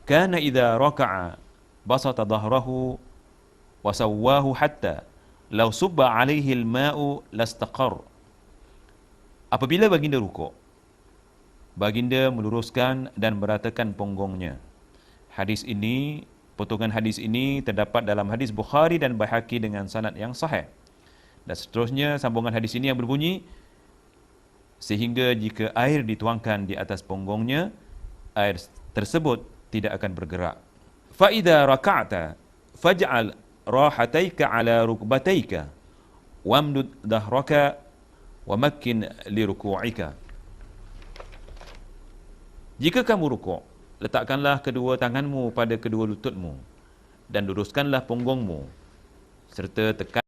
kana idza raka'a basata dhahrahu wa sawwahu hatta law subba alaihi al-ma'u lastaqar. Apabila baginda rukuk, baginda meluruskan dan meratakan punggungnya. Hadis ini, potongan hadis ini terdapat dalam hadis Bukhari dan Baihaqi dengan sanad yang sahih. Dan seterusnya sambungan hadis ini yang berbunyi, sehingga jika air dituangkan di atas punggungnya, air tersebut tidak akan bergerak. Fa idza raka'ta faj'al rahataika ala rukbataika wamdud dhahraka wa makkin li ruku'ika. Jika kamu rukuk, letakkanlah kedua tanganmu pada kedua lututmu dan luruskanlah punggungmu serta tekan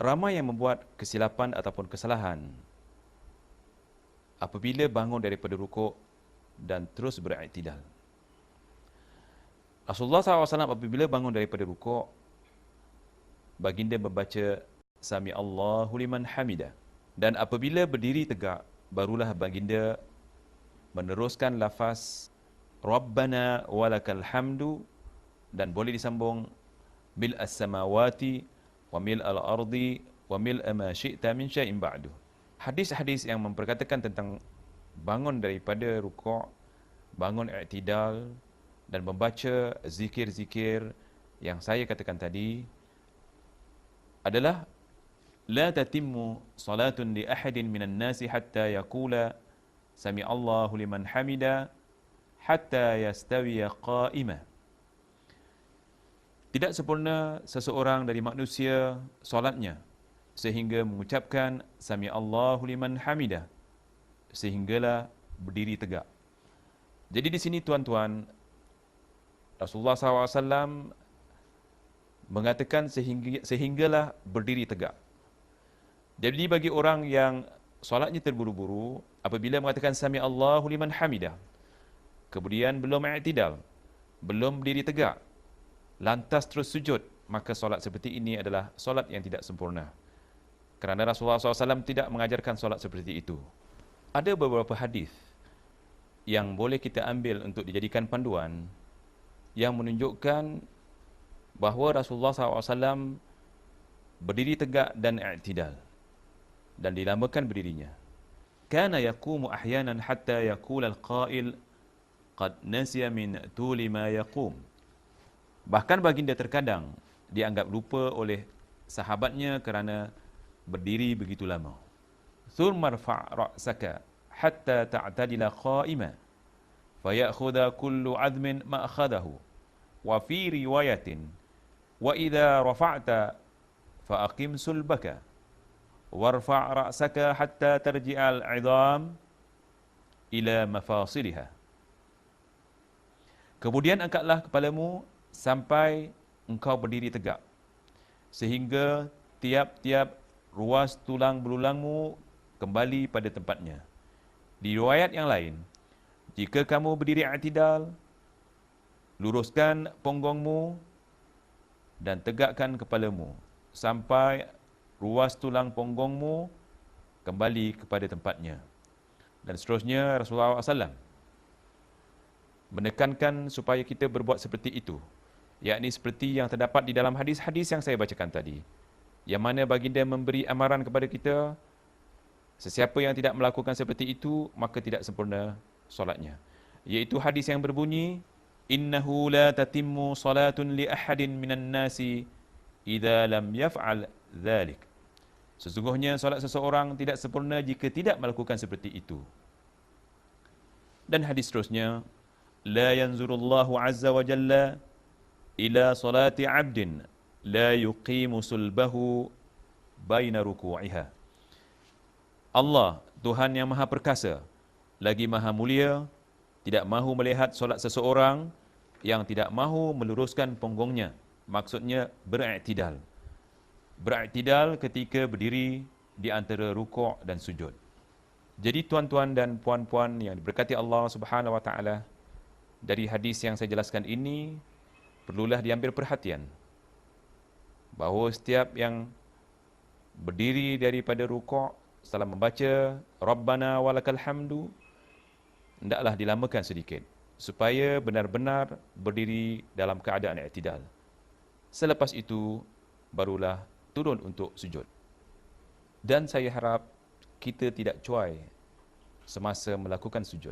ramai yang membuat kesilapan ataupun kesalahan apabila bangun daripada rukuk dan terus beriktidal. Rasulullah SAW apabila bangun daripada rukuk, baginda membaca Sami Allahu liman hamidah. Dan apabila berdiri tegak, barulah baginda meneruskan lafaz Rabbana walakal hamdu, dan boleh disambung mil as-samawati wa mil al-ardi wa mil ma syi'ta min syai'in ba'du. Hadis-hadis yang memperkatakan tentang bangun daripada rukuk, bangun i'tidal dan membaca zikir-zikir yang saya katakan tadi adalah la tatimmu salatun li ahadin minan nasi hatta yaqula sami Allahu liman hamida hatta yastawiya qa'imah. Tidak sempurna seseorang dari manusia solatnya sehingga mengucapkan sami Allahu liman hamidah sehinggalah berdiri tegak. Jadi di sini tuan-tuan, Rasulullah SAW mengatakan sehinggalah berdiri tegak. Jadi bagi orang yang solatnya terburu-buru, apabila mengatakan sami Allahu liman hamidah, kemudian belum i'tidal, belum berdiri tegak, lantas terus sujud, maka solat seperti ini adalah solat yang tidak sempurna. Kerana Rasulullah SAW tidak mengajarkan solat seperti itu. Ada beberapa hadis yang boleh kita ambil untuk dijadikan panduan yang menunjukkan bahawa Rasulullah SAW berdiri tegak dan i'tidal dan dilamakan berdirinya. Kana yaqumu ahyanan hatta yaqula al-qail qad nasiya min tuli ma yaqum. Bahkan baginda terkadang dianggap lupa oleh sahabatnya kerana berdiri begitu lama. Thumma rfa' ra'saka hatta ta'tadila qa'ima fayakhudha kullu 'admin ma akhadahu. Wa fi riwayatin wa idza rafa'ta fa aqim sulbaka warfa' ra'saka hatta tarji'al 'idham ila mafasiliha. Kemudian angkatlah kepalamu sampai engkau berdiri tegak, sehingga tiap-tiap ruas tulang belulangmu kembali pada tempatnya. Di riwayat yang lain, jika kamu berdiri i'tidal, luruskan ponggongmu dan tegakkan kepalamu sampai ruas tulang ponggongmu kembali kepada tempatnya. Dan seterusnya Rasulullah SAW menekankan supaya kita berbuat seperti itu, yakni seperti yang terdapat di dalam hadis-hadis yang saya bacakan tadi, yang mana baginda memberi amaran kepada kita, sesiapa yang tidak melakukan seperti itu, maka tidak sempurna solatnya. Iaitu hadis yang berbunyi, innahu la tatimmu salatun li ahadin minan nasi idza lam yaf'al dhalik. Sesungguhnya solat seseorang tidak sempurna jika tidak melakukan seperti itu. Dan hadis seterusnya, la yanzurullahu azza wa jalla ila salati 'abdin la yuqimu sulbahu baina ruku'iha. Allah, Tuhan yang Maha Perkasa, lagi Maha Mulia, tidak mahu melihat solat seseorang yang tidak mahu meluruskan ponggongnya. Maksudnya ber'i'tidal. Ber'i'tidal ketika berdiri di antara rukuk dan sujud. Jadi tuan-tuan dan puan-puan yang diberkati Allah Subhanahu wa taala, dari hadis yang saya jelaskan ini perlulah diambil perhatian bahawa setiap yang berdiri daripada rukuk setelah membaca Rabbana walakal hamdu, hendaklah dilamakan sedikit supaya benar-benar berdiri dalam keadaan i'tidal. Selepas itu barulah turun untuk sujud. Dan saya harap kita tidak cuai semasa melakukan sujud.